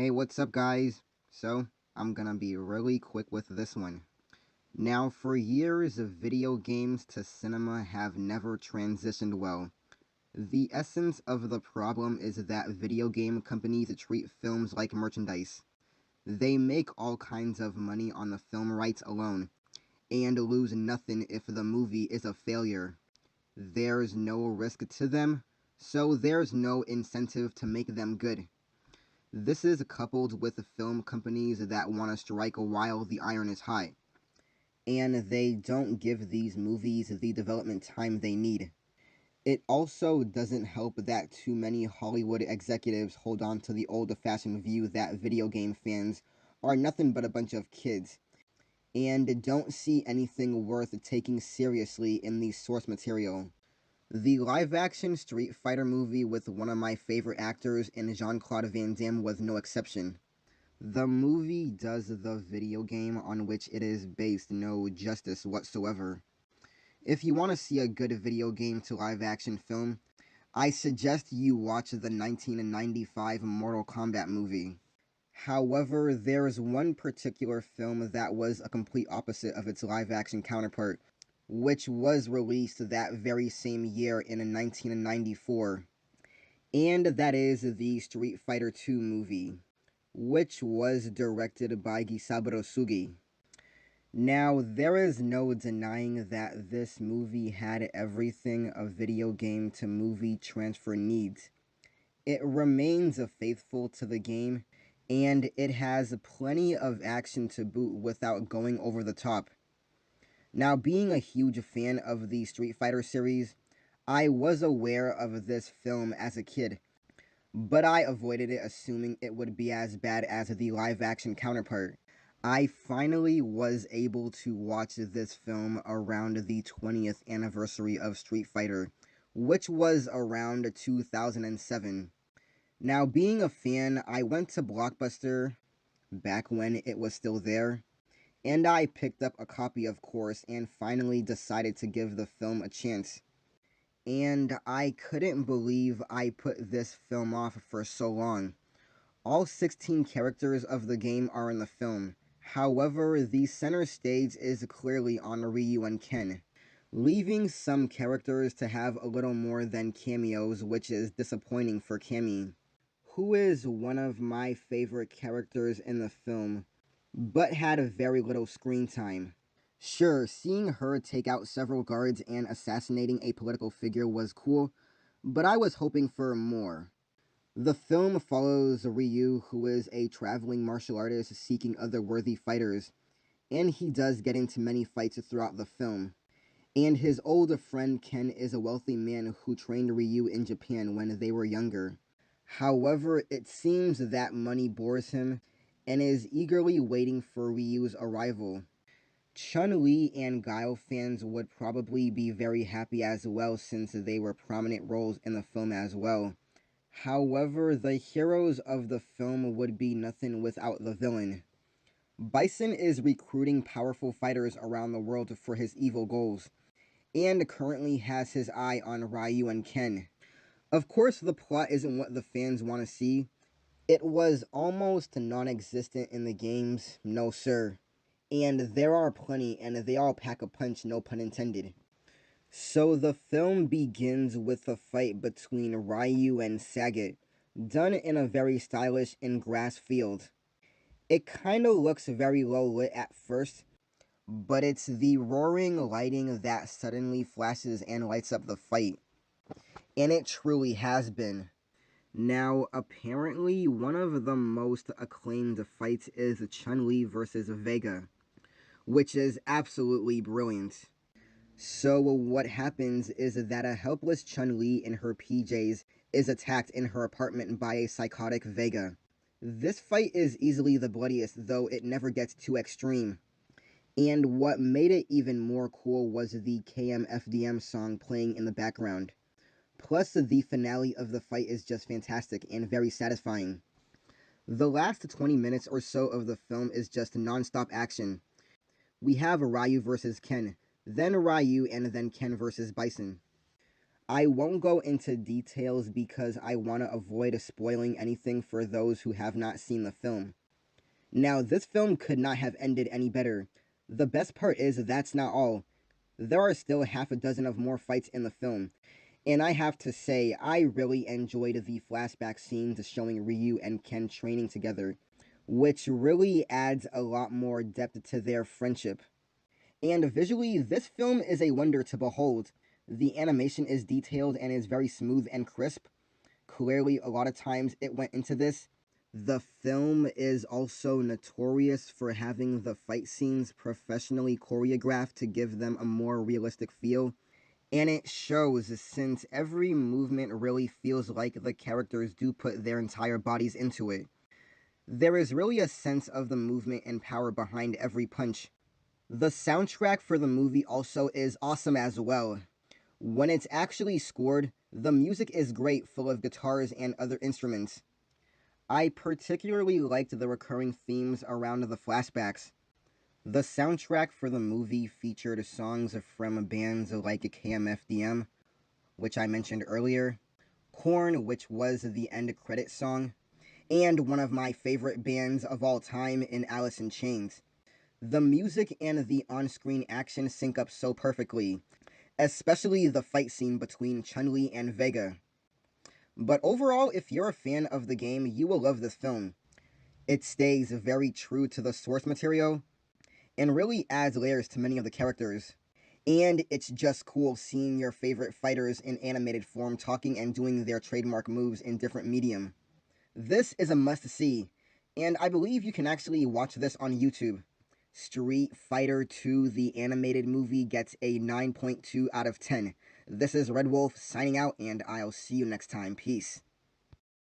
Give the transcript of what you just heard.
Hey, what's up, guys? So, I'm gonna be really quick with this one. Now, for years, video games to cinema have never transitioned well. The essence of the problem is that video game companies treat films like merchandise. They make all kinds of money on the film rights alone, and lose nothing if the movie is a failure. There's no risk to them, so there's no incentive to make them good. This is coupled with film companies that want to strike while the iron is hot, and they don't give these movies the development time they need. It also doesn't help that too many Hollywood executives hold on to the old-fashioned view that video game fans are nothing but a bunch of kids, and don't see anything worth taking seriously in the source material. The live-action Street Fighter movie with one of my favorite actors in Jean-Claude Van Damme was no exception. The movie does the video game on which it is based no justice whatsoever. If you want to see a good video game to live-action film, I suggest you watch the 1995 Mortal Kombat movie. However, there's one particular film that was a complete opposite of its live-action counterpart, which was released that very same year in 1994, and that is the Street Fighter II movie, which was directed by Gisaburo Sugi. Now, there is no denying that this movie had everything a video game to movie transfer needs. It remains faithful to the game, and it has plenty of action to boot without going over the top. Now, being a huge fan of the Street Fighter series, I was aware of this film as a kid, but I avoided it assuming it would be as bad as the live-action counterpart. I finally was able to watch this film around the 20th anniversary of Street Fighter, which was around 2007. Now, being a fan, I went to Blockbuster back when it was still there, and I picked up a copy, of course, and finally decided to give the film a chance. And I couldn't believe I put this film off for so long. All 16 characters of the game are in the film. However, the center stage is clearly on Ryu and Ken, leaving some characters to have a little more than cameos, which is disappointing for Cammy, who is one of my favorite characters in the film, but had very little screen time. Sure, seeing her take out several guards and assassinating a political figure was cool, but I was hoping for more. The film follows Ryu, who is a traveling martial artist seeking other worthy fighters, and he does get into many fights throughout the film. And his old friend Ken is a wealthy man who trained Ryu in Japan when they were younger. However, it seems that money bores him, and is eagerly waiting for Ryu's arrival. Chun-Li and Guile fans would probably be very happy as well since they were prominent roles in the film as well. However, the heroes of the film would be nothing without the villain. Bison is recruiting powerful fighters around the world for his evil goals, and currently has his eye on Ryu and Ken. Of course, the plot isn't what the fans want to see. It was almost non-existent in the games, no sir. And there are plenty, and they all pack a punch, no pun intended. So the film begins with a fight between Ryu and Sagat, done in a very stylish and grass field. It kinda looks very low lit at first, but it's the roaring lighting that suddenly flashes and lights up the fight. And it truly has been. Now, apparently, one of the most acclaimed fights is Chun-Li versus Vega, which is absolutely brilliant. So what happens is that a helpless Chun-Li in her PJs is attacked in her apartment by a psychotic Vega. This fight is easily the bloodiest, though it never gets too extreme. And what made it even more cool was the KMFDM song playing in the background. Plus, the finale of the fight is just fantastic and very satisfying. The last 20 minutes or so of the film is just non-stop action. We have Ryu versus Ken, then Ryu, and then Ken versus Bison. I won't go into details because I want to avoid spoiling anything for those who have not seen the film. Now, this film could not have ended any better. The best part is that's not all. There are still half a dozen of more fights in the film, and I have to say, I really enjoyed the flashback scenes showing Ryu and Ken training together, which really adds a lot more depth to their friendship. And visually, this film is a wonder to behold. The animation is detailed and is very smooth and crisp. Clearly, a lot of times it went into this. The film is also notorious for having the fight scenes professionally choreographed to give them a more realistic feel. And it shows since every movement really feels like the characters do put their entire bodies into it. There is really a sense of the movement and power behind every punch. The soundtrack for the movie also is awesome as well. When it's actually scored, the music is great, full of guitars and other instruments. I particularly liked the recurring themes around the flashbacks. The soundtrack for the movie featured songs from bands like KMFDM, which I mentioned earlier, Korn, which was the end credit song, and one of my favorite bands of all time in Alice in Chains. The music and the on screen action sync up so perfectly, especially the fight scene between Chun-Li and Vega. But overall, if you're a fan of the game, you will love this film. It stays very true to the source material and really adds layers to many of the characters. And it's just cool seeing your favorite fighters in animated form talking and doing their trademark moves in different medium. This is a must see, and I believe you can actually watch this on YouTube. Street Fighter 2, the animated movie, gets a 9.2 out of 10. This is Red Wolf signing out, and I'll see you next time. Peace.